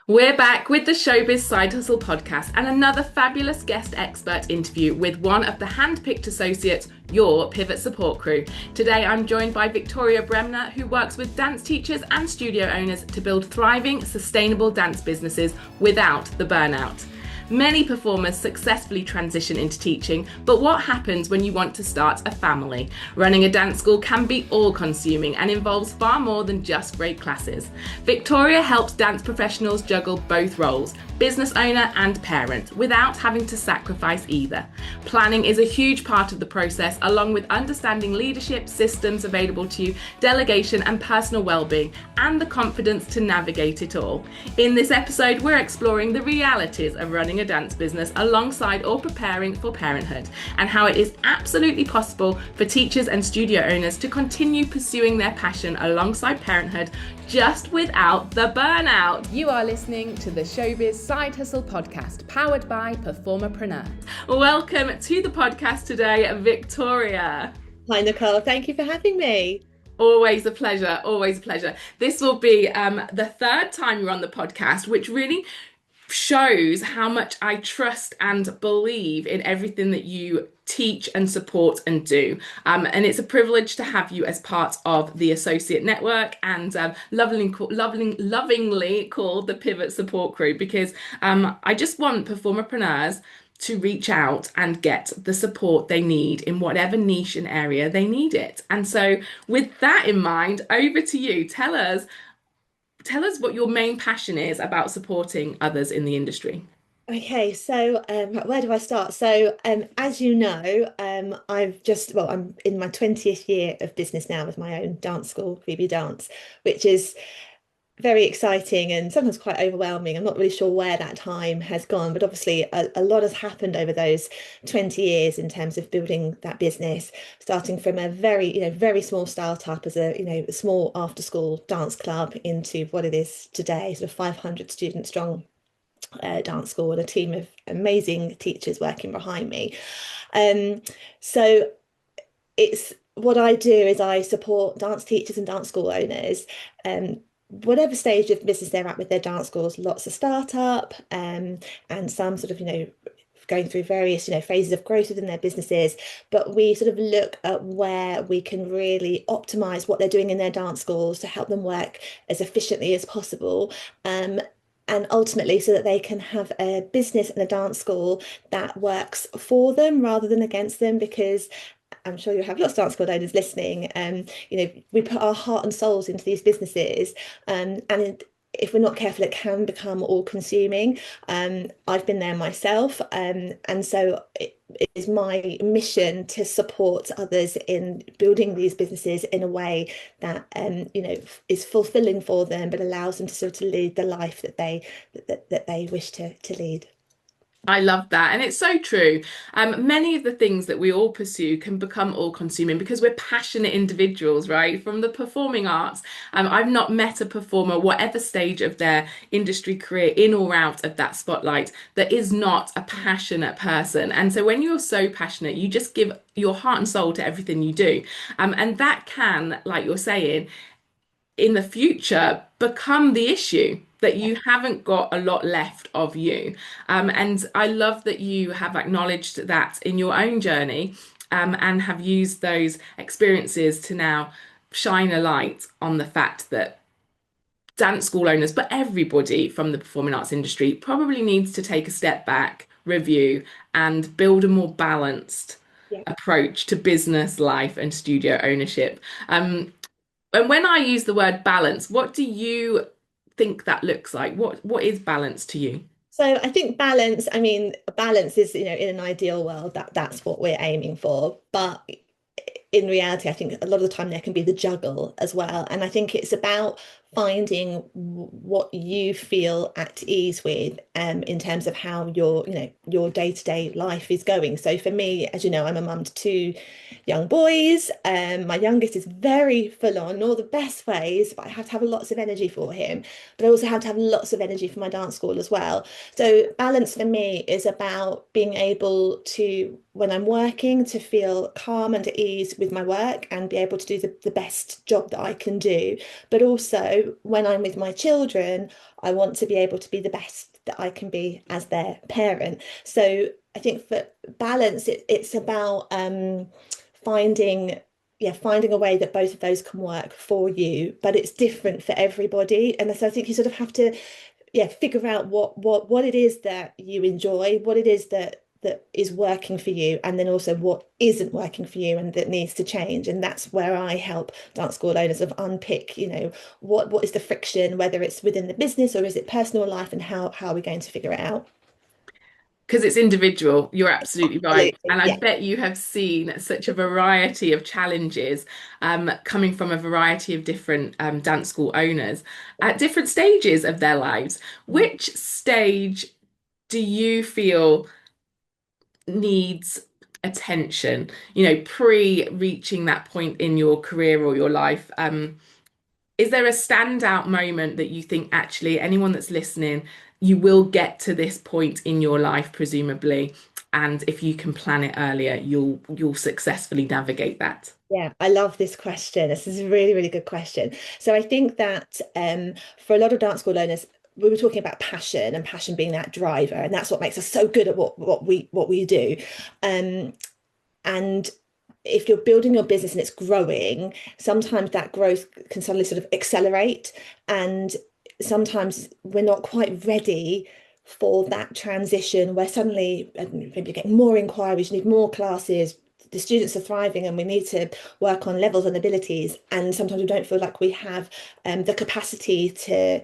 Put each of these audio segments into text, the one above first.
We're back with the Showbiz Side Hustle Podcast and another fabulous guest expert interview with one of the hand-picked associates, your Pivot Support Crew. Today I'm joined by Victoria Bremner, who works with dance teachers and studio owners to build thriving, sustainable dance businesses without the burnout. Many performers successfully transition into teaching, but what happens when you want to start a family? Running a dance school can be all-consuming and involves far more than just great classes. Victoria helps dance professionals juggle both roles, business owner and parent, without having to sacrifice either. Planning is a huge part of the process, along with understanding leadership, systems available to you, delegation and personal well-being, and the confidence to navigate it all. In this episode, we're exploring the realities of running a dance business alongside or preparing for parenthood, and how it is absolutely possible for teachers and studio owners to continue pursuing their passion alongside parenthood, just without the burnout. You are listening to the Showbiz Side Hustle Podcast, powered by PerformerPreneur. Welcome to the podcast today, Victoria. Hi, Nicole. Thank you for having me. Always a pleasure. Always a pleasure. This will be the third time you're on the podcast, which really shows how much I trust and believe in everything that you teach and support and do. And it's a privilege to have you as part of the associate network and lovingly called the Pivot Support Crew, because I just want performerpreneurs to reach out and get the support they need in whatever niche and area they need it. And so with that in mind, over to you. Tell us what your main passion is about supporting others in the industry. Okay, so where do I start? So as you know, I'm in my 20th year of business now with my own dance school, Phoebe Dance, which is very exciting and sometimes quite overwhelming. I'm not really sure where that time has gone, but obviously a lot has happened over those 20 years in terms of building that business, starting from a very small startup as a small after school dance club into what it is today, sort of 500 student strong dance school and a team of amazing teachers working behind me. So it's what I do is I support dance teachers and dance school owners, whatever stage of business they're at with their dance schools, lots of startup and some sort of, going through various, phases of growth within their businesses. But we sort of look at where we can really optimize what they're doing in their dance schools to help them work as efficiently as possible. And ultimately so that they can have a business and a dance school that works for them rather than against them, because I'm sure you have lots of dance school owners listening. We put our heart and souls into these businesses, and if we're not careful, it can become all-consuming. I've been there myself, and so it is my mission to support others in building these businesses in a way that is fulfilling for them, but allows them to sort of lead the life that they wish to lead. I love that. And it's so true. Many of the things that we all pursue can become all-consuming because we're passionate individuals, right? From the performing arts. I've not met a performer, whatever stage of their industry career, in or out of that spotlight, that is not a passionate person. And so when you're so passionate, you just give your heart and soul to everything you do. And that can, like you're saying, in the future become the issue, that you haven't got a lot left of you. And I love that you have acknowledged that in your own journey, and have used those experiences to now shine a light on the fact that dance school owners, but everybody from the performing arts industry, probably needs to take a step back, review, and build a more balanced approach to business, life, and studio ownership. And when I use the word balance, what do you think that looks like? What is balance to you? So I think balance is, in an ideal world, that's what we're aiming for. But in reality, I think a lot of the time there can be the juggle as well. And I think it's about finding what you feel at ease with, in terms of how your day-to-day life is going. So for me, as you know, I'm a mum to two young boys. My youngest is very full on in all the best ways, but I have to have lots of energy for him. But I also have to have lots of energy for my dance school as well. So balance for me is about being able to, when I'm working, to feel calm and at ease with my work and be able to do the best job that I can do, but also also, when I'm with my children, I want to be able to be the best that I can be as their parent. So I think for balance, it's about finding finding a way that both of those can work for you, but it's different for everybody. And so I think you sort of have to figure out what it is that you enjoy, what it is that is working for you, and then also what isn't working for you and that needs to change. And that's where I help dance school owners of unpick, what is the friction, whether it's within the business or is it personal life, and how are we going to figure it out? Because it's individual, you're absolutely right. Absolutely. And I Yeah. bet you have seen such a variety of challenges coming from a variety of different dance school owners at different stages of their lives. Which stage do you feel needs attention, pre-reaching that point in your career or your life? Is there a standout moment that you think actually anyone that's listening, you will get to this point in your life, presumably, and if you can plan it earlier, you'll successfully navigate that? Yeah, I love this question. This is a really, really good question. So I think that for a lot of dance school owners, we were talking about passion and passion being that driver, and that's what makes us so good at what we do. Um, and if you're building your business and it's growing, sometimes that growth can suddenly sort of accelerate, and sometimes we're not quite ready for that transition where suddenly maybe you're getting more inquiries, you need more classes, the students are thriving, and we need to work on levels and abilities, and sometimes we don't feel like we have the capacity to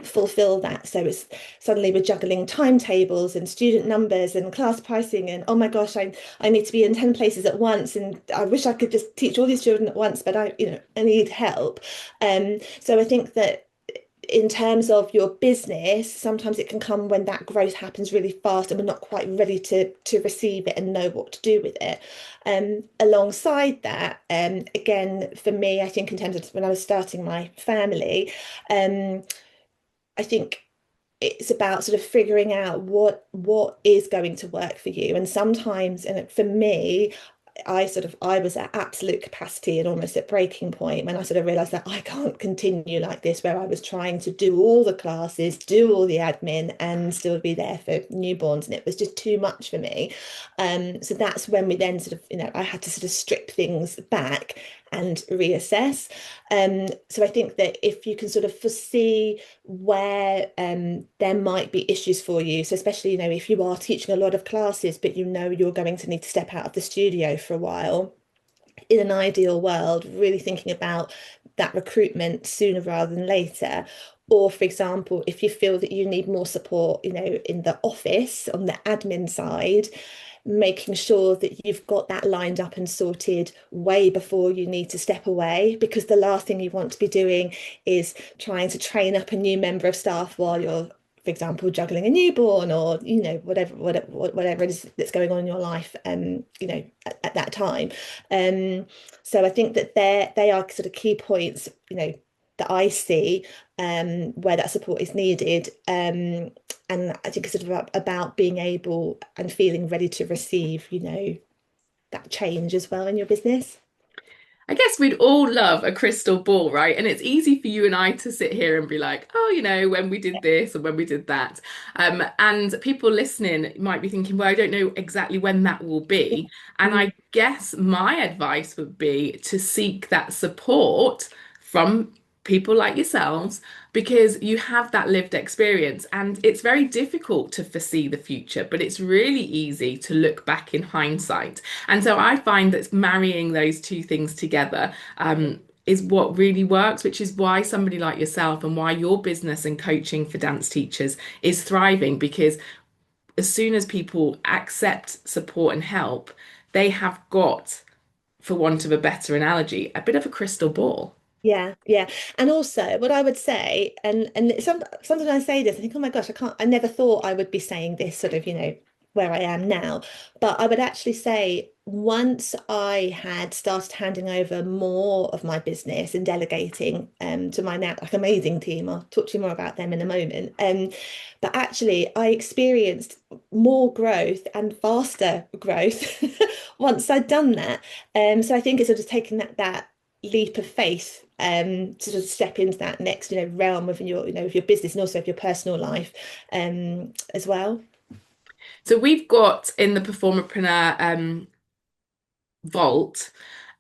fulfill that. So it's suddenly we're juggling timetables and student numbers and class pricing, and oh my gosh, I need to be in 10 places at once, and I wish I could just teach all these children at once, but I need help. So I think that in terms of your business, sometimes it can come when that growth happens really fast and we're not quite ready to receive it and know what to do with it. Alongside that, again, for me, I think in terms of when I was starting my family, I think it's about sort of figuring out what is going to work for you. And sometimes, and for me, I was at absolute capacity and almost at breaking point when I sort of realized that I can't continue like this, where I was trying to do all the classes, do all the admin, and still be there for newborns, and it was just too much for me. So that's when we then sort of, I had to sort of strip things back and reassess. So I think that if you can sort of foresee where there might be issues for you, so especially, if you are teaching a lot of classes, but you're going to need to step out of the studio for a while, in an ideal world, really thinking about that recruitment sooner rather than later. Or, for example, if you feel that you need more support, in the office on the admin side, making sure that you've got that lined up and sorted way before you need to step away, because the last thing you want to be doing is trying to train up a new member of staff while you're, for example, juggling a newborn, or whatever it is that's going on in your life, at that time. So I think that they are sort of key points, that I see, where that support is needed. And I think it's sort of about being able and feeling ready to receive, that change as well in your business. I guess we'd all love a crystal ball, right? And it's easy for you and I to sit here and be like, oh, when we did this and when we did that. And people listening might be thinking, well, I don't know exactly when that will be. And I guess my advice would be to seek that support from people like yourselves, because you have that lived experience, and it's very difficult to foresee the future, but it's really easy to look back in hindsight. And so I find that marrying those two things together is what really works, which is why somebody like yourself and why your business and coaching for dance teachers is thriving, because as soon as people accept support and help, they have got, for want of a better analogy, a bit of a crystal ball. Yeah, yeah. And also what I would say, and sometimes I say this, I think, oh my gosh, I never thought I would be saying this sort of, where I am now. But I would actually say once I had started handing over more of my business and delegating to my now like amazing team, I'll talk to you more about them in a moment. But actually I experienced more growth and faster growth once I'd done that. So I think it's sort of taking that leap of faith to sort of step into that next, realm of your, of your business and also of your personal life as well. So we've got in the Performerpreneur vault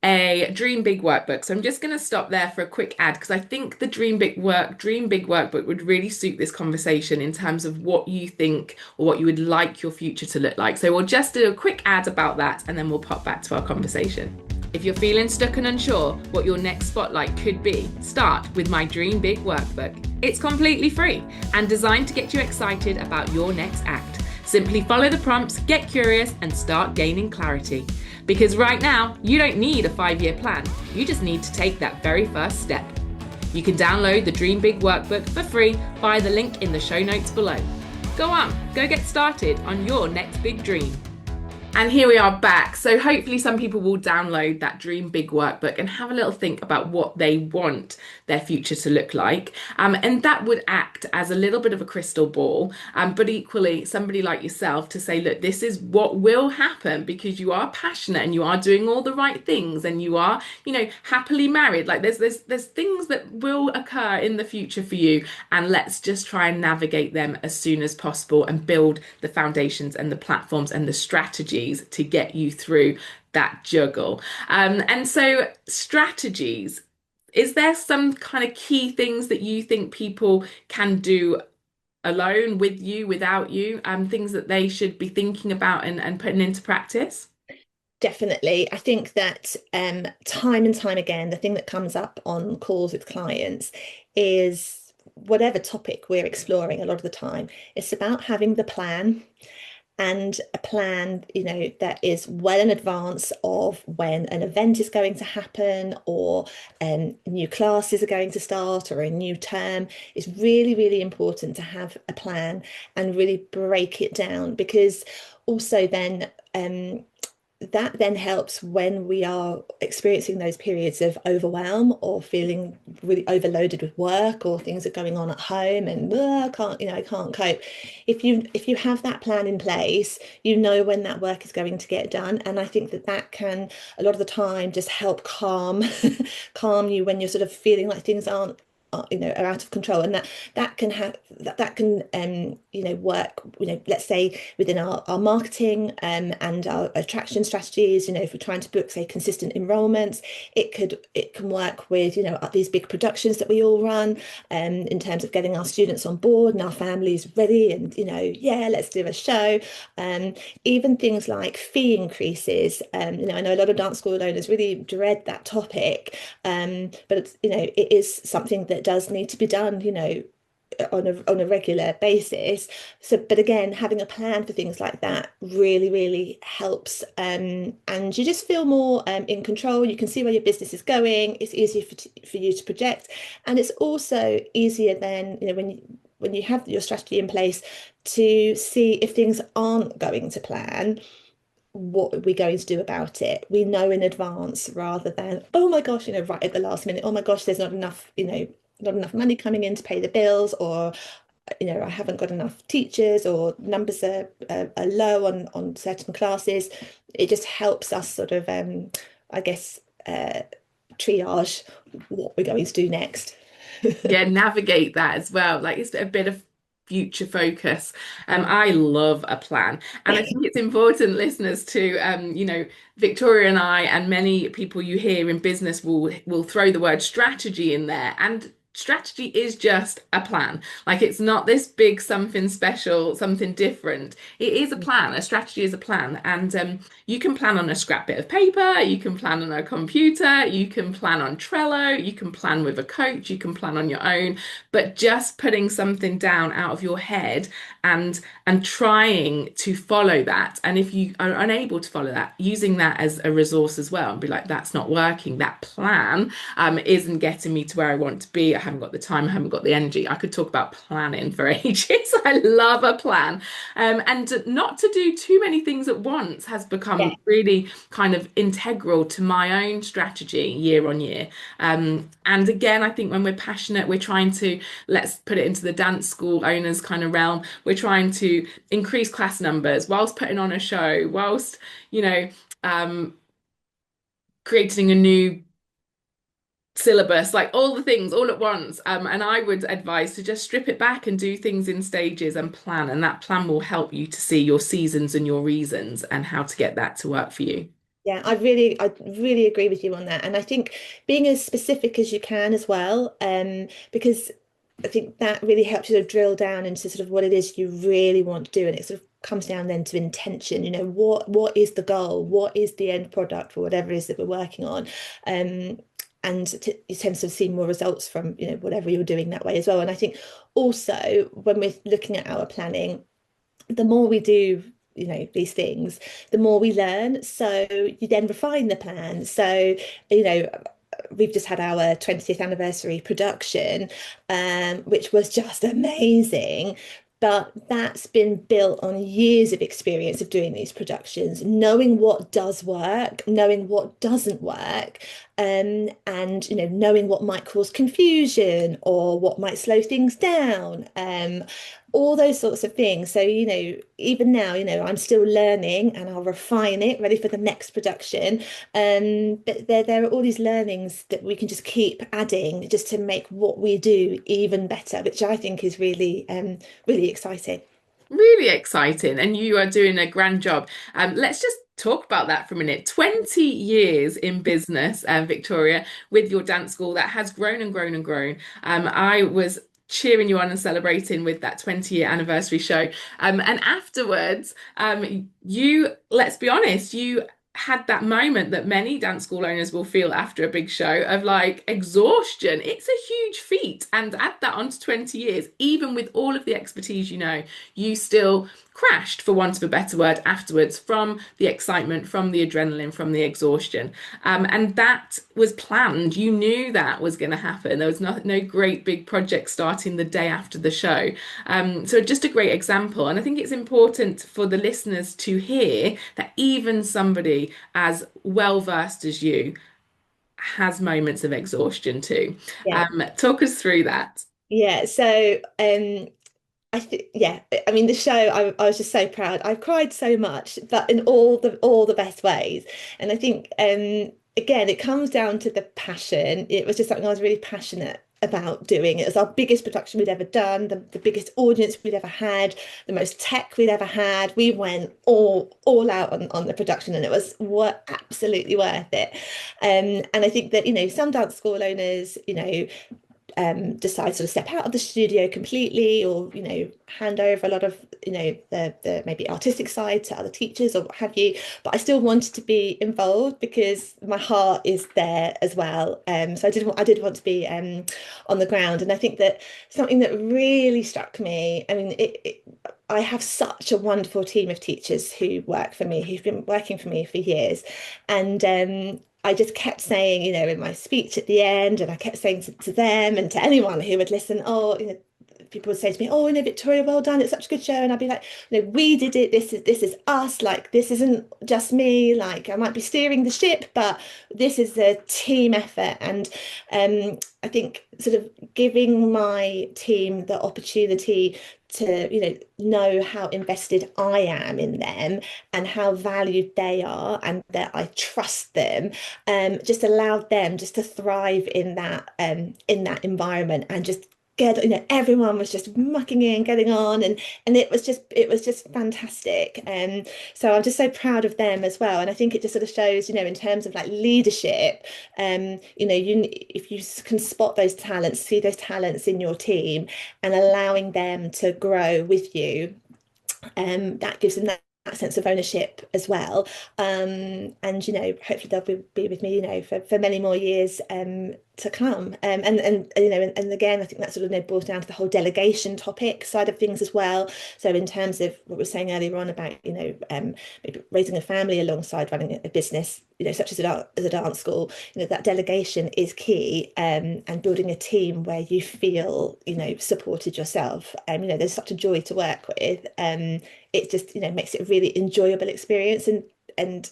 a Dream Big workbook. So I'm just going to stop there for a quick ad because I think the Dream Big workbook would really suit this conversation in terms of what you think or what you would like your future to look like. So we'll just do a quick ad about that and then we'll pop back to our conversation. If you're feeling stuck and unsure what your next spotlight could be, start with my Dream Big workbook. It's completely free and designed to get you excited about your next act. Simply follow the prompts, get curious, and start gaining clarity. Because right now, you don't need a 5-year plan. You just need to take that very first step. You can download the Dream Big workbook for free via the link in the show notes below. Go on, go get started on your next big dream. And here we are back. So hopefully some people will download that Dream Big workbook and have a little think about what they want their future to look like. And that would act as a little bit of a crystal ball, but equally somebody like yourself to say, look, this is what will happen because you are passionate and you are doing all the right things and you are, happily married. Like there's things that will occur in the future for you. And let's just try and navigate them as soon as possible and build the foundations and the platforms and the strategies to get you through that juggle. And so strategies, is there some kind of key things that you think people can do alone, with you, without you, things that they should be thinking about and putting into practice? Definitely. I think that time and time again, the thing that comes up on calls with clients is whatever topic we're exploring a lot of the time, it's about having the plan. And a plan, that is well in advance of when an event is going to happen or new classes are going to start or a new term. It's really, really important to have a plan and really break it down because also then that then helps when we are experiencing those periods of overwhelm or feeling really overloaded with work or things are going on at home and I can't cope. If you have that plan in place, you know when that work is going to get done. And I think that can a lot of the time just help calm you when you're sort of feeling like things are out of control, and that can have that can work, let's say within our marketing and our attraction strategies. If we're trying to book, say, consistent enrollments, it can work with these big productions that we all run in terms of getting our students on board and our families ready and let's do a show. Even things like fee increases. I know a lot of dance school owners really dread that topic, but it is something that does need to be done, on a regular basis. So, but again, having a plan for things like that really, really helps. And you just feel more in control. You can see where your business is going. It's easier for you to project, and it's also easier then, when you have your strategy in place to see if things aren't going to plan. What are we going to do about it? We know in advance rather than, oh my gosh, right at the last minute, oh my gosh, there's not enough, not enough money coming in to pay the bills, or I haven't got enough teachers, or numbers are low on certain classes. It just helps us sort of I guess triage what we're going to do next. Yeah, navigate that as well. Like it's a bit of future focus. I love a plan, and I think it's important, listeners, to Victoria and I and many people you hear in business will throw the word strategy in there, and strategy is just a plan. Like it's not this big something special, something different. It is a plan. A strategy is a plan, and you can plan on a scrap bit of paper, you can plan on a computer, you can plan on Trello, you can plan with a coach, you can plan on your own, but just putting something down out of your head and trying to follow that, and if you are unable to follow that, using that as a resource as well and be like, that's not working, that plan isn't getting me to where I want to be. I haven't got the time, I haven't got the energy. I could talk about planning for ages. I love a plan. And not to do too many things at once has become really kind of integral to my own strategy year on year. And again, I think when we're passionate, we're trying to, let's put it into the dance school owners kind of realm, we're trying to increase class numbers whilst putting on a show, whilst, creating a new syllabus, like all the things all at once. And I would advise to just strip it back and do things in stages and plan. And that plan will help you to see your seasons and your reasons and how to get that to work for you. Yeah, I really agree with you on that. And I think being as specific as you can as well, because I think that really helps you to drill down into sort of what it is you really want to do. And it sort of comes down then to intention, what is the goal? What is the end product or whatever it is that we're working on? And you tend to see more results from, whatever you're doing that way as well. And I think also when we're looking at our planning, the more we do these things, the more we learn, so you then refine the plan. So we've just had our 20th anniversary production, which was just amazing. But that's been built on years of experience of doing these productions, knowing what does work, knowing what doesn't work, and knowing what might cause confusion or what might slow things down, all those sorts of things. So even now, I'm still learning, and I'll refine it, ready for the next production. But there are all these learnings that we can just keep adding just to make what we do even better, which I think is really really exciting. Really exciting, and you are doing a grand job. Let's just talk about that for a minute. 20 years in business, Victoria, with your dance school that has grown and grown and grown. I was cheering you on and celebrating with that 20-year anniversary show. And afterwards, let's be honest, you had that moment that many dance school owners will feel after a big show of like exhaustion. It's a huge feat. And add that onto 20 years, even with all of the expertise, you still crashed, for want of a better word, afterwards from the excitement, from the adrenaline, from the exhaustion. And that was planned. You knew that was going to happen. There was no great big project starting the day after the show. So just a great example. And I think it's important for the listeners to hear that even somebody as well versed as you has moments of exhaustion too. Yeah. Talk us through that. Yeah. So I think, yeah, I mean, the show, I was just so proud. I've cried so much, but in all the best ways. And I think, again, it comes down to the passion. It was just something I was really passionate about doing. It was our biggest production we'd ever done, the biggest audience we'd ever had, the most tech we'd ever had. We went all out on the production, and it was absolutely worth it. And I think that, some dance school owners, decide sort of step out of the studio completely, or hand over a lot of the maybe artistic side to other teachers or what have you, but I still wanted to be involved because my heart is there as well. So I did want to be on the ground. And I think that something that really struck me, I mean, I have such a wonderful team of teachers who work for me, who've been working for me for years, and I just kept saying, in my speech at the end, and I kept saying to them and to anyone who would listen, people would say to me, Victoria, well done, it's such a good show. And I'd be like, we did it, this is us, like, this isn't just me, like, I might be steering the ship, but this is a team effort. And I think sort of giving my team the opportunity to know how invested I am in them and how valued they are, and that I trust them, just allowed them just to thrive in that environment, and just everyone was just mucking in, getting on, and it was just fantastic. And so I'm just so proud of them as well. And I think it just sort of shows, in terms of like leadership, if you can spot those talents, see those talents in your team, and allowing them to grow with you, that gives them that sense of ownership as well. And hopefully they'll be with me, for many more years to come. And again, I think that sort of boils down to the whole delegation topic side of things as well. So in terms of what we were saying earlier on about maybe raising a family alongside running a business, such as a dance school, that delegation is key, and building a team where you feel supported yourself. There's such a joy to work with. It just makes it a really enjoyable experience. And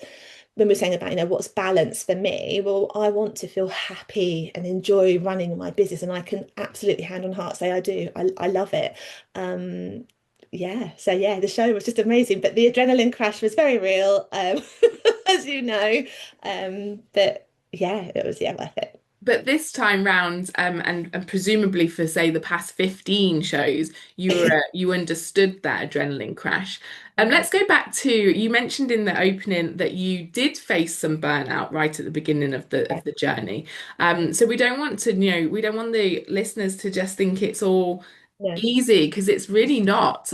when we're saying about what's balance for me, well, I want to feel happy and enjoy running my business, and I can absolutely hand on heart say I do. I love it. So the show was just amazing, but the adrenaline crash was very real, as you know. But yeah, it was worth it. But this time round, and presumably for say the past 15 shows, you understood that adrenaline crash. Let's go back to, you mentioned in the opening that you did face some burnout right at the beginning of the journey. So we don't want to, we don't want the listeners to just think it's all Yeah. easy because it's really not.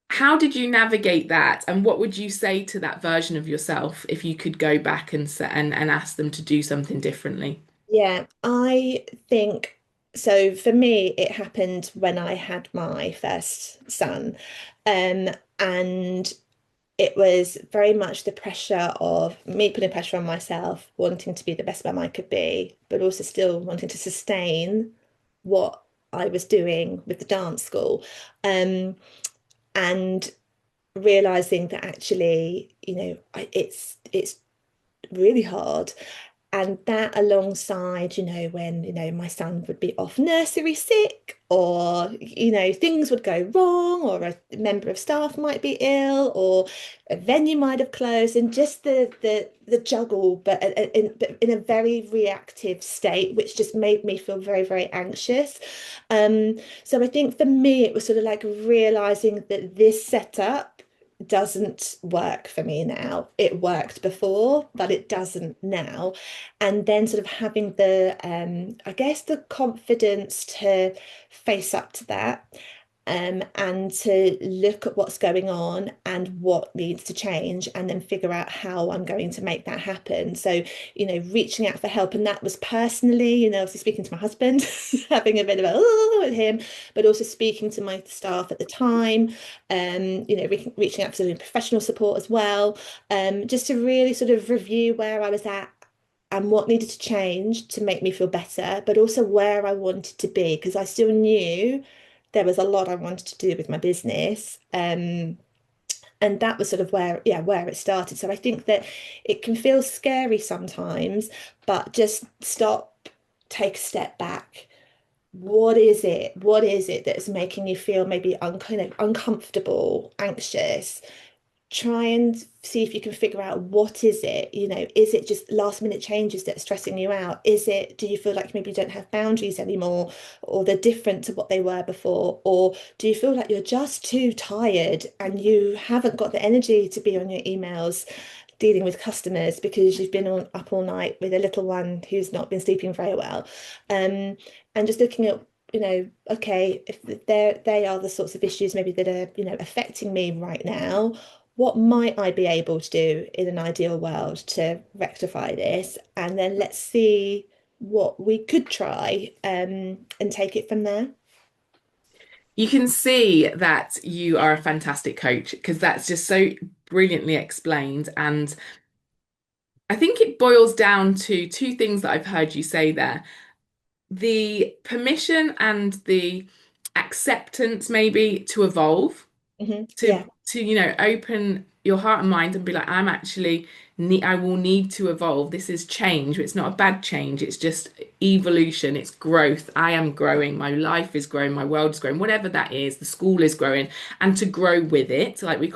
How did you navigate that, and what would you say to that version of yourself if you could go back and ask them to do something differently? Yeah, I think so. For me, it happened when I had my first son. And it was very much the pressure of me putting pressure on myself, wanting to be the best mum I could be, but also still wanting to sustain what I was doing with the dance school. And realizing that actually, it's really hard. And that alongside, when, my son would be off nursery sick, or, things would go wrong, or a member of staff might be ill, or a venue might have closed, and just the juggle, but in a very reactive state, which just made me feel very, very anxious. So I think for me, it was sort of like realizing that this setup doesn't work for me now. It worked before, but it doesn't now. And then sort of having I guess the confidence to face up to that, and to look at what's going on and what needs to change, and then figure out how I'm going to make that happen. So, reaching out for help. And that was personally, obviously speaking to my husband, having a bit of a oh with him, but also speaking to my staff at the time, reaching out to professional support as well, just to really sort of review where I was at and what needed to change to make me feel better, but also where I wanted to be, because I still knew there was a lot I wanted to do with my business. And that was sort of where it started. So I think that it can feel scary sometimes, but just stop, take a step back. What is it? What is it that's making you feel maybe kind of uncomfortable, anxious? Try and see if you can figure out what is it, is it just last minute changes that's stressing you out? Do you feel like maybe you don't have boundaries anymore, or they're different to what they were before? Or do you feel like you're just too tired and you haven't got the energy to be on your emails dealing with customers because you've been up all night with a little one who's not been sleeping very well? And just looking at, okay, if they are the sorts of issues maybe that are, affecting me right now, what might I be able to do in an ideal world to rectify this? And then let's see what we could try, and take it from there. You can see that you are a fantastic coach because that's just so brilliantly explained. And I think it boils down to two things that I've heard you say there. The permission and the acceptance, maybe, to evolve, to Yeah. open your heart and mind and be like, I will need to evolve. This is change. It's not a bad change, it's just evolution, it's growth. I am growing, my life is growing, my world is growing, whatever that is, the school is growing, and to grow with it. Like we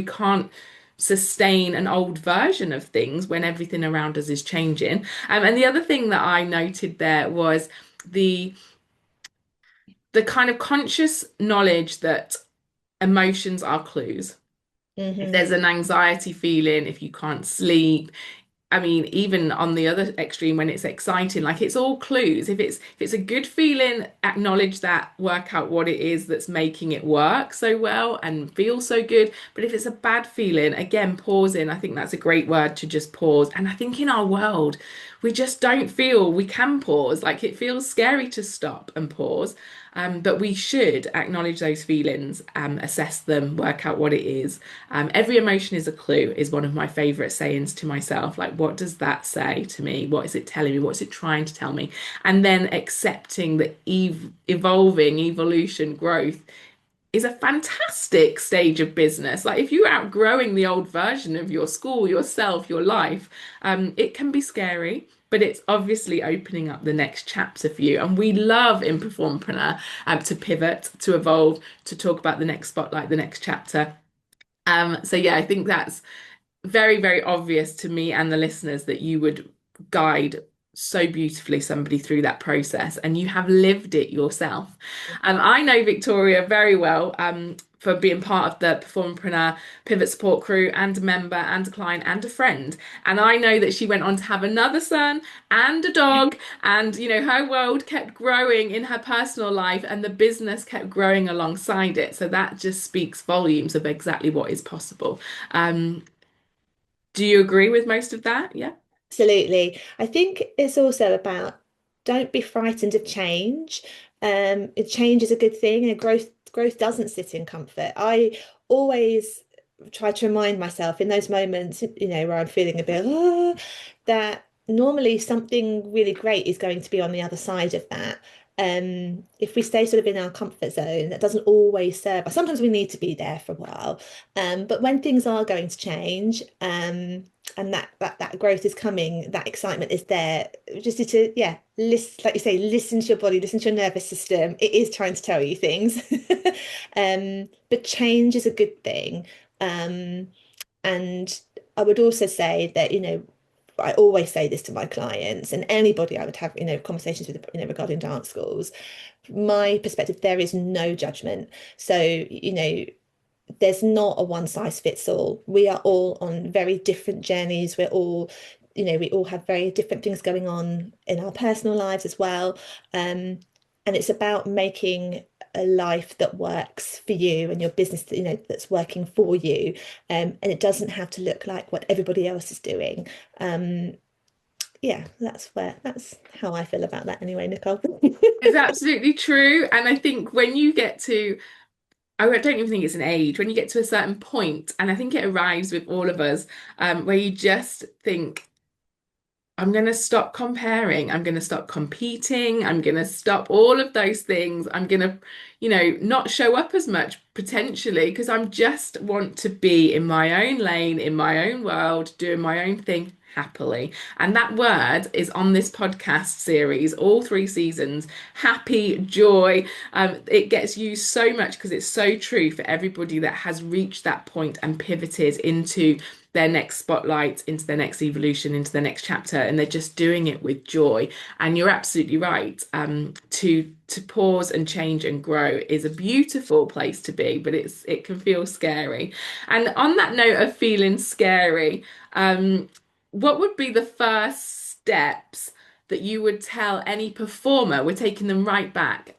can't sustain an old version of things when everything around us is changing. And the other thing that I noted there was the the kind of conscious knowledge that emotions are clues. If Hmm. there's an anxiety feeling, if you can't sleep, I mean, even on the other extreme, when it's exciting, like it's all clues. If it's a good feeling, acknowledge that, work out what it is that's making it work so well and feel so good. But if it's a bad feeling, again, pause in. I think that's a great word, to just pause. And I think in our world, we just don't feel we can pause. Like it feels scary to stop and pause. But we should acknowledge those feelings, assess them, work out what it is. Every emotion is a clue, is one of my favorite sayings to myself. Like, what does that say to me? What is it telling me? What's it trying to tell me? And then accepting that evolving, evolution, growth is a fantastic stage of business. Like if you're outgrowing the old version of your school, yourself, your life, it can be scary, but it's obviously opening up the next chapter for you. And we love in Performerpreneur to pivot, to evolve, to talk about the next spotlight, the next chapter. So yeah, I think that's very, very obvious to me and the listeners that you would guide so beautifully somebody through that process, and you have lived it yourself. I know Victoria very well, for being part of the Performerpreneur Pivot Support Crew, and a member and a client and a friend. And I know that she went on to have another son and a dog, and her world kept growing in her personal life, and the business kept growing alongside it. So that just speaks volumes of exactly what is possible. Um, do you agree with most of that? Yeah. Absolutely. I think it's also about don't be frightened of change. Change is a good thing, and growth doesn't sit in comfort. I always try to remind myself in those moments, where I'm feeling a bit that normally something really great is going to be on the other side of that. If we stay sort of in our comfort zone, that doesn't always serve us. Sometimes we need to be there for a while. But when things are going to change, and that growth is coming, that excitement is there. We just need to, yeah, listen, like you say, listen to your body, listen to your nervous system. It is trying to tell you things. But change is a good thing. Um, and I would also say that, I always say this to my clients and anybody I would have, conversations with, regarding dance schools. My perspective, there is no judgment. So, there's not a one size fits all. We are all on very different journeys. We all have very different things going on in our personal lives as well. And it's about making a life that works for you and your business, that's working for you. And it doesn't have to look like what everybody else is doing. Um, yeah, that's how I feel about that anyway, Nicole. It's absolutely true. And I think when you get to, I don't even think it's an age, when you get to a certain point, and I think it arrives with all of us, where you just think, I'm going to stop comparing. I'm going to stop competing. I'm going to stop all of those things. I'm going to, not show up as much potentially because I'm just want to be in my own lane, in my own world, doing my own thing happily. And that word is on this podcast series, all 3 seasons, happy, joy. It gets used so much because it's so true for everybody that has reached that point and pivoted into their next spotlight, into their next evolution, into their next chapter, and they're just doing it with joy. And you're absolutely right. To pause and change and grow is a beautiful place to be, but it can feel scary. And on that note of feeling scary, what would be the first steps that you would tell any performer? We're taking them right back.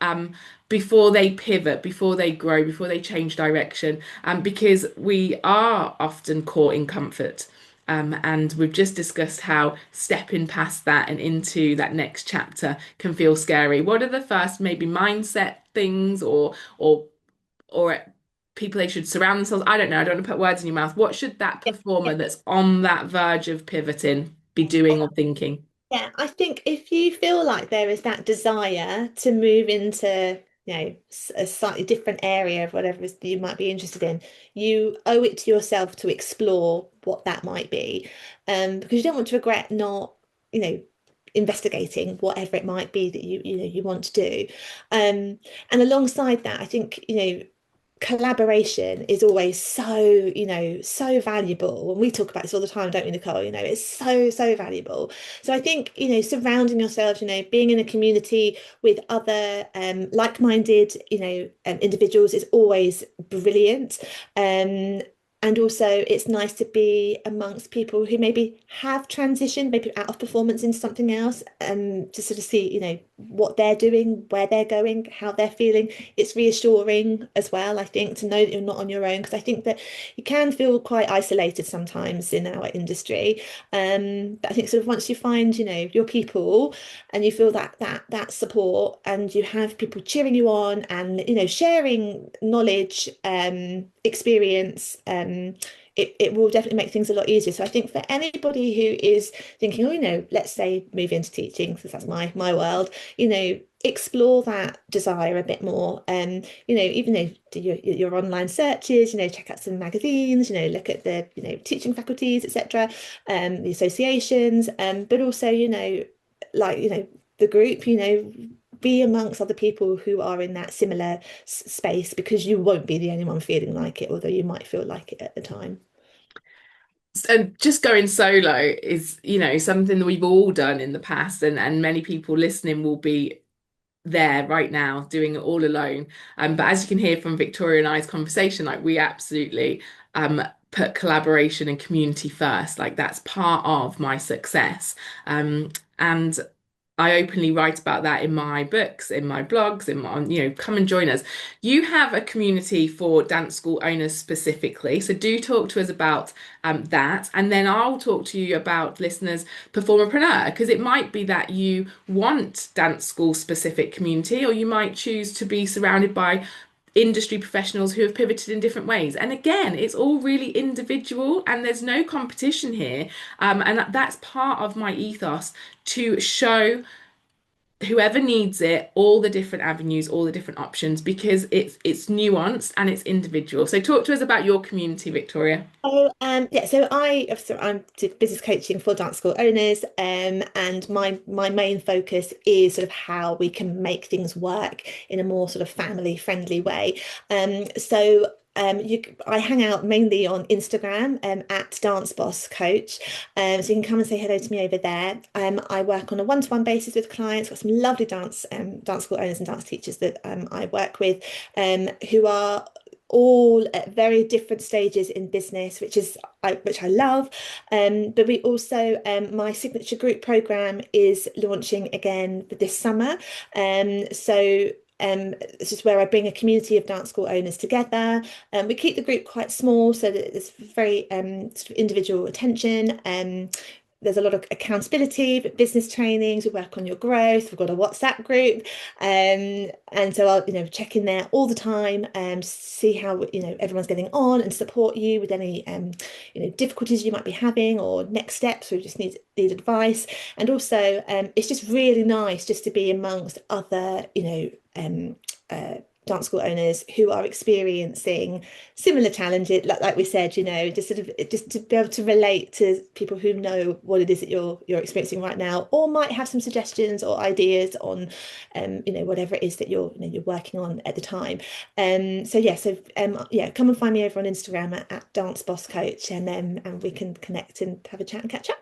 Before they pivot, before they grow, before they change direction, because we are often caught in comfort. And we've just discussed how stepping past that and into that next chapter can feel scary. What are the first maybe mindset things or people they should surround themselves? I don't know. I don't want to put words in your mouth. What should that performer that's on that verge of pivoting be doing or thinking? Yeah, I think if you feel like there is that desire to move into, a slightly different area of whatever you might be interested in, you owe it to yourself to explore what that might be. Because you don't want to regret not, investigating whatever it might be that you want to do. And alongside that, I think, collaboration is always so valuable. And we talk about this all the time, don't we, Nicole? It's so valuable. So I think, surrounding yourself, being in a community with other like-minded, individuals is always brilliant. And also it's nice to be amongst people who maybe have transitioned, maybe out of performance into something else, to sort of see, what they're doing, where they're going, how they're feeling. It's reassuring as well, I think, to know that you're not on your own, because I think that you can feel quite isolated sometimes in our industry. But I think sort of once you find, your people and you feel that support and you have people cheering you on and, sharing knowledge, experience, it will definitely make things a lot easier. So I think for anybody who is thinking, let's say move into teaching, because that's my world, explore that desire a bit more. Even though do your online searches, check out some magazines, look at the, teaching faculties, etc., the associations, but also, like, the group, be amongst other people who are in that similar space, because you won't be the only one feeling like it, although you might feel like it at the time. And just going solo is, something that we've all done in the past, and many people listening will be there right now doing it all alone. But as you can hear from Victoria and I's conversation, like we absolutely put collaboration and community first. Like that's part of my success. And I openly write about that in my books, in my blogs, come and join us. You have a community for dance school owners specifically. So do talk to us about that. And then I'll talk to you about listeners, performerpreneur, because it might be that you want dance school specific community, or you might choose to be surrounded by industry professionals who have pivoted in different ways. And again, it's all really individual and there's no competition here. And that's part of my ethos, to show whoever needs it all the different avenues, all the different options, because it's nuanced and it's individual. So talk to us about your community, Victoria. So I'm business coaching for dance school owners, and my main focus is sort of how we can make things work in a more sort of family friendly way. I hang out mainly on Instagram, at Dance Boss Coach. So you can come and say hello to me over there. I work on a one-to-one basis with clients. Got some lovely dance school owners and dance teachers that I work with, who are all at very different stages in business, which I love. But we also, my signature group program is launching again this summer. This is where I bring a community of dance school owners together. We keep the group quite small so that it's very sort of individual attention. There's a lot of accountability, but business trainings. We work on your growth. We've got a WhatsApp group, and so I'll check in there all the time and see how everyone's getting on and support you with any difficulties you might be having or next steps. We just need advice, and also it's just really nice just to be amongst other dance school owners who are experiencing similar challenges, like we said, just to be able to relate to people who know what it is that you're experiencing right now, or might have some suggestions or ideas on whatever it is that you're working on at the time. Come and find me over on Instagram at Dance Boss Coach, and we can connect and have a chat and catch up.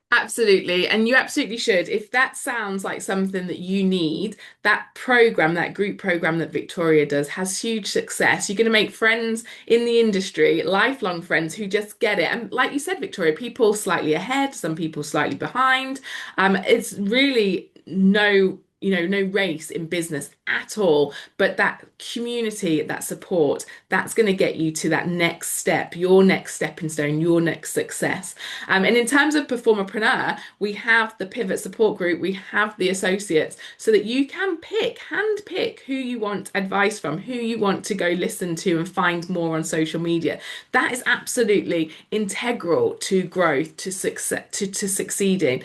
Absolutely. And you absolutely should. If that sounds like something that you need, that program, that group program that Victoria does has huge success. You're going to make friends in the industry, lifelong friends who just get it. And like you said, Victoria, people slightly ahead, some people slightly behind. It's really no race in business at all, but that community, that support, that's going to get you to that next step, your next stepping stone, your next success. And in terms of Performerpreneur, we have the pivot support group, we have the associates, so that you can hand pick who you want advice from, who you want to go listen to and find more on social media. That is absolutely integral to growth, to success, to succeeding.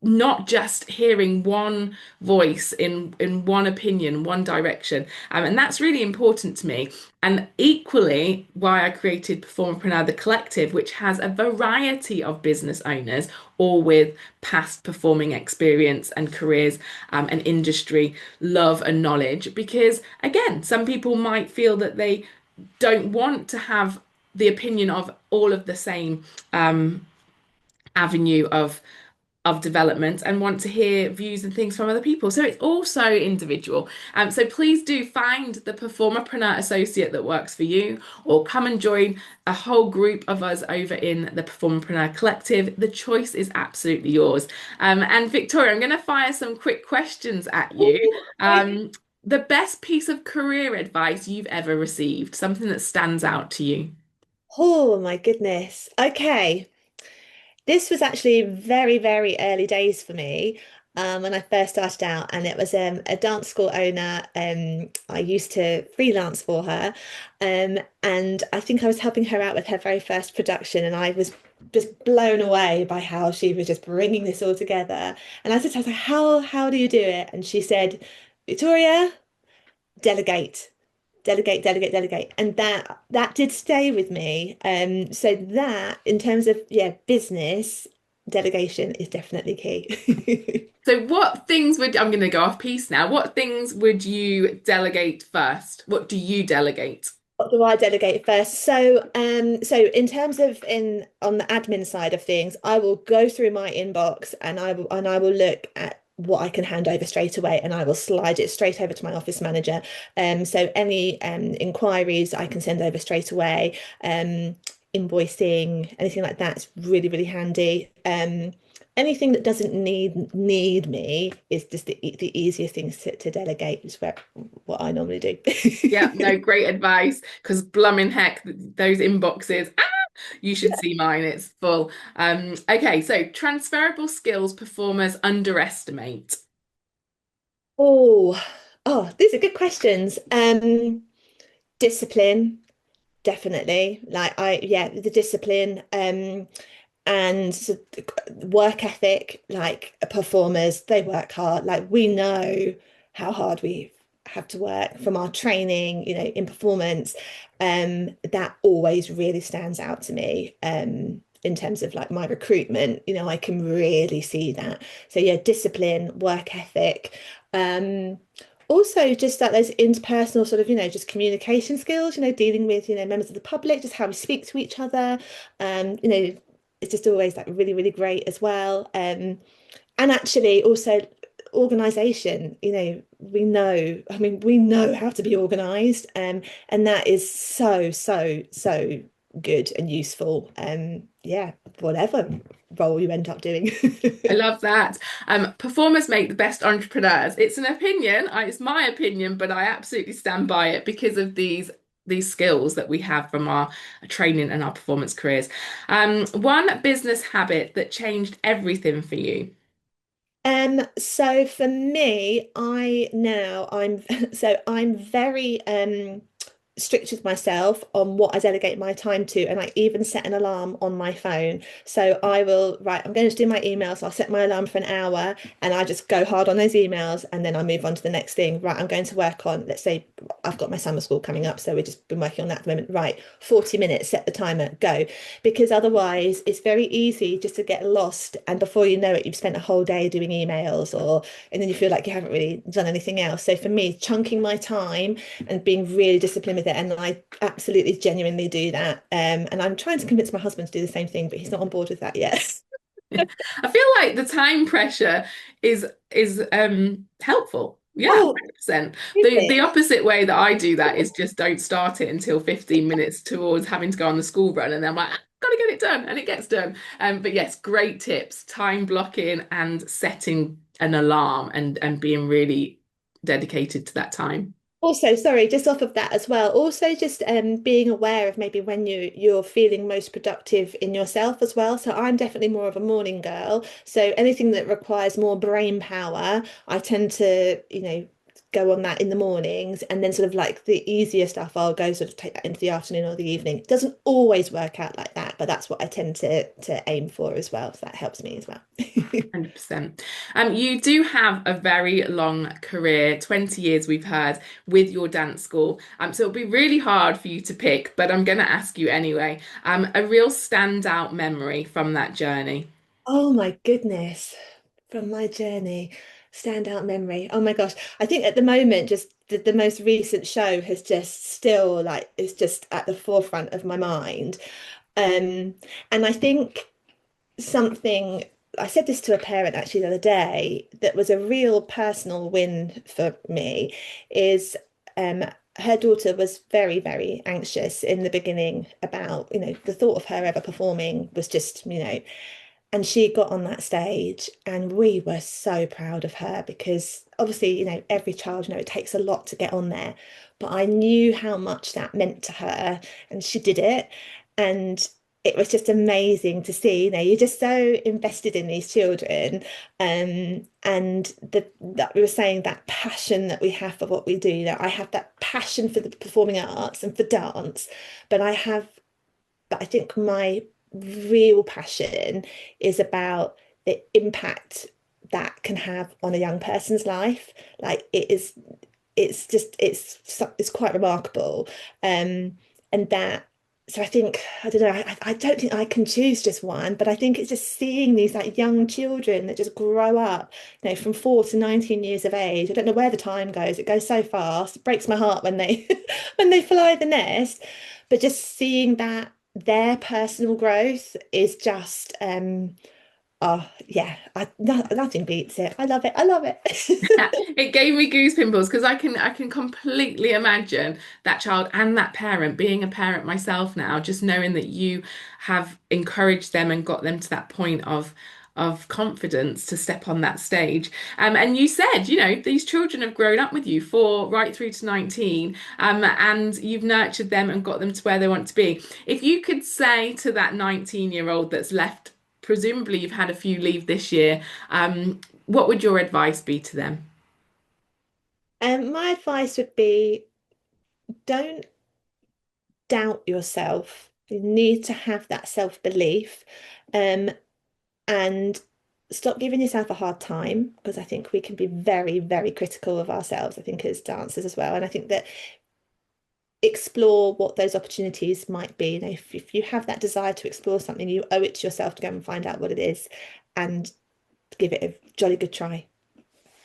Not just hearing one voice in one opinion, one direction. And that's really important to me. And equally, why I created Performerpreneur, the collective, which has a variety of business owners, all with past performing experience and careers, and industry love and knowledge. Because again, some people might feel that they don't want to have the opinion of all of the same avenue of development, and want to hear views and things from other people. So it's also individual. So please do find the Performerpreneur associate that works for you, or come and join a whole group of us over in the Performerpreneur collective. The choice is absolutely yours. And Victoria, I'm going to fire some quick questions at you. The best piece of career advice you've ever received, something that stands out to you. Oh my goodness. Okay. This was actually very, very early days for me, when I first started out, and it was a dance school owner. I used to freelance for her, and I think I was helping her out with her very first production, and I was just blown away by how she was just bringing this all together. And I was like, how do you do it? And she said, Victoria, delegate. Delegate, delegate, delegate, and that did stay with me. So that, in terms of business, delegation is definitely key. So what things I'm going to go off piece now. What things would you delegate first? What do you delegate? What do I delegate first? So in terms of in on the admin side of things, I will go through my inbox and I will look at what I can hand over straight away, and I will slide it straight over to my office manager. So any inquiries I can send over straight away. Invoicing, anything like that's really, really handy. Anything that doesn't need me is just the easiest things to delegate, is what I normally do. Yeah, no, great advice. Because blooming heck, those inboxes, you should see mine. It's full. Okay, so transferable skills performers underestimate. Oh, these are good questions. Discipline, definitely. Yeah, the discipline, and work ethic. Like performers, they work hard. Like we know how hard we have to work from our training, in performance. That always really stands out to me. In terms of like my recruitment, I can really see that. So yeah, discipline, work ethic. Also just that those interpersonal sort of, just communication skills, dealing with, members of the public, just how we speak to each other. It's just always like really, really great as well. And actually also organization, we know how to be organized. And that is so, so, so good and useful. Yeah, whatever role you end up doing. I love that. Performers make the best entrepreneurs. It's an opinion. It's my opinion, but I absolutely stand by it because of these skills that we have from our training and our performance careers. One business habit that changed everything for you. So for me, I'm so I'm very strict with myself on what I delegate my time to, and I even set an alarm on my phone. So I'm going to do my emails. So I'll set my alarm for an hour and I just go hard on those emails, and then I move on to the next thing. Right, I'm going to work on, let's say I've got my summer school coming up, so we've just been working on that at the moment. Right, 40 minutes, set the timer, go. Because otherwise it's very easy just to get lost, and before you know it, you've spent a whole day doing emails, and then you feel like you haven't really done anything else. So for me, chunking my time and being really disciplined with it, and I absolutely genuinely do that. And I'm trying to convince my husband to do the same thing, but he's not on board with that yet. I feel like the time pressure is helpful. Yeah, Oh, 100%. is The it? opposite way that I do that is just don't start it until 15 minutes towards having to go on the school run, and then I'm like, gotta get it done, and it gets done. But yes, great tips, time blocking and setting an alarm and being really dedicated to that time. Also, sorry, just off of that as well. Also, just being aware of maybe when you're feeling most productive in yourself as well. So I'm definitely more of a morning girl. So anything that requires more brain power, I tend to, go on that in the mornings, and then sort of like the easier stuff, I'll go sort of take that into the afternoon or the evening. It doesn't always work out like that, but that's what I tend to aim for as well. So that helps me as well. 100%. You do have a very long career, 20 years we've heard, with your dance school. So it'll be really hard for you to pick, but I'm going to ask you anyway. A real standout memory from that journey. Oh my goodness. From my journey, standout memory. Oh my gosh. I think at the moment, just the most recent show has just still like it's just at the forefront of my mind. Um, and I think something I said this to a parent actually the other day that was a real personal win for me is her daughter was very, very anxious in the beginning about, the thought of her ever performing was just, and she got on that stage, and we were so proud of her because obviously, every child, it takes a lot to get on there. But I knew how much that meant to her, and she did it. And it was just amazing to see, you're just so invested in these children. And that we were saying that passion that we have for what we do, that I have that passion for the performing arts and for dance, but I think my real passion is about the impact that can have on a young person's life. Like it's quite remarkable. And that so I think, I don't know, I don't think I can choose just one, but I think it's just seeing these like young children that just grow up, from 4 to 19 years of age. I don't know where the time goes. It goes so fast. It breaks my heart when they when they fly the nest. But just seeing that their personal growth is just oh yeah, nothing beats it. I love it. I love it. It gave me goose pimples because I can completely imagine that child and that parent, being a parent myself now, just knowing that you have encouraged them and got them to that point of confidence to step on that stage. And you said, these children have grown up with you for right through to 19, and you've nurtured them and got them to where they want to be. If you could say to that 19-year-old that's left, presumably you've had a few leave this year, what would your advice be to them? My advice would be, don't doubt yourself. You need to have that self-belief, and stop giving yourself a hard time, because I think we can be very, very critical of ourselves, I think, as dancers as well. And I think that explore what those opportunities might be. If you have that desire to explore something, you owe it to yourself to go and find out what it is and give it a jolly good try.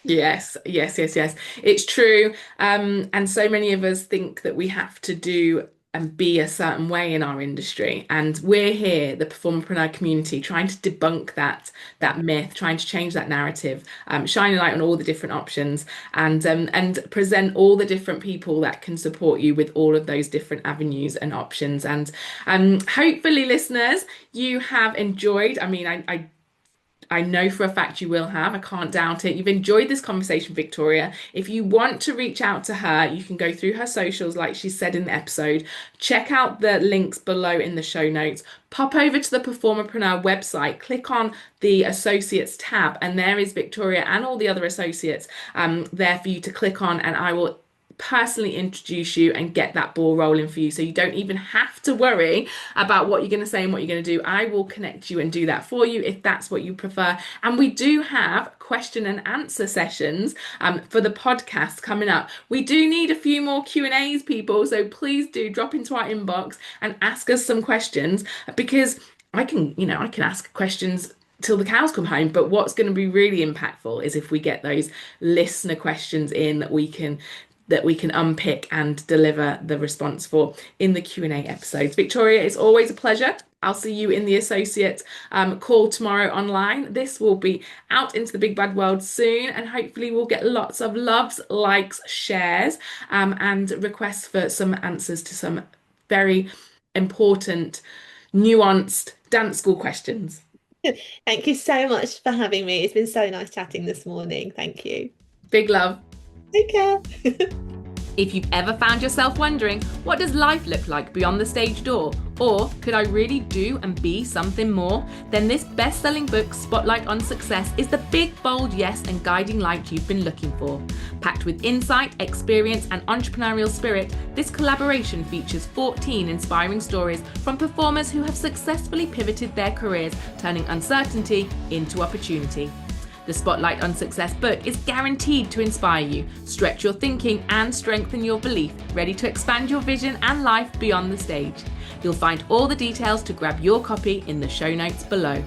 Yes, yes, yes, yes. It's true. And so many of us think that we have to do and be a certain way in our industry. And we're here, the Performerpreneur community, trying to debunk that myth, trying to change that narrative, shining light on all the different options, and present all the different people that can support you with all of those different avenues and options. And hopefully, listeners, you have enjoyed. I mean, I know for a fact you will have. I can't doubt it. You've enjoyed this conversation, Victoria. If you want to reach out to her, you can go through her socials, like she said in the episode. Check out the links below in the show notes. Pop over to the Performerpreneur website, click on the Associates tab, and there is Victoria and all the other associates there for you to click on, and I will personally introduce you and get that ball rolling for you, so you don't even have to worry about what you're going to say and what you're going to do. I will connect you and do that for you if that's what you prefer. And we do have question and answer sessions for the podcast coming up. We do need a few more Q&As, people, so please do drop into our inbox and ask us some questions, because I can ask questions till the cows come home, but what's going to be really impactful is if we get those listener questions in that we can unpick and deliver the response for in the Q&A episodes. Victoria, it's always a pleasure. I'll see you in the associate call tomorrow online. This will be out into the big bad world soon, and hopefully we'll get lots of loves, likes, shares, and requests for some answers to some very important, nuanced dance school questions. Thank you so much for having me. It's been so nice chatting this morning. Thank you. Big love. Take care. If you've ever found yourself wondering, what does life look like beyond the stage door? Or could I really do and be something more? Then this best-selling book, Spotlight on Success, is the big, bold yes and guiding light you've been looking for. Packed with insight, experience, and entrepreneurial spirit, this collaboration features 14 inspiring stories from performers who have successfully pivoted their careers, turning uncertainty into opportunity. The Spotlight on Success book is guaranteed to inspire you, stretch your thinking, and strengthen your belief, ready to expand your vision and life beyond the stage. You'll find all the details to grab your copy in the show notes below.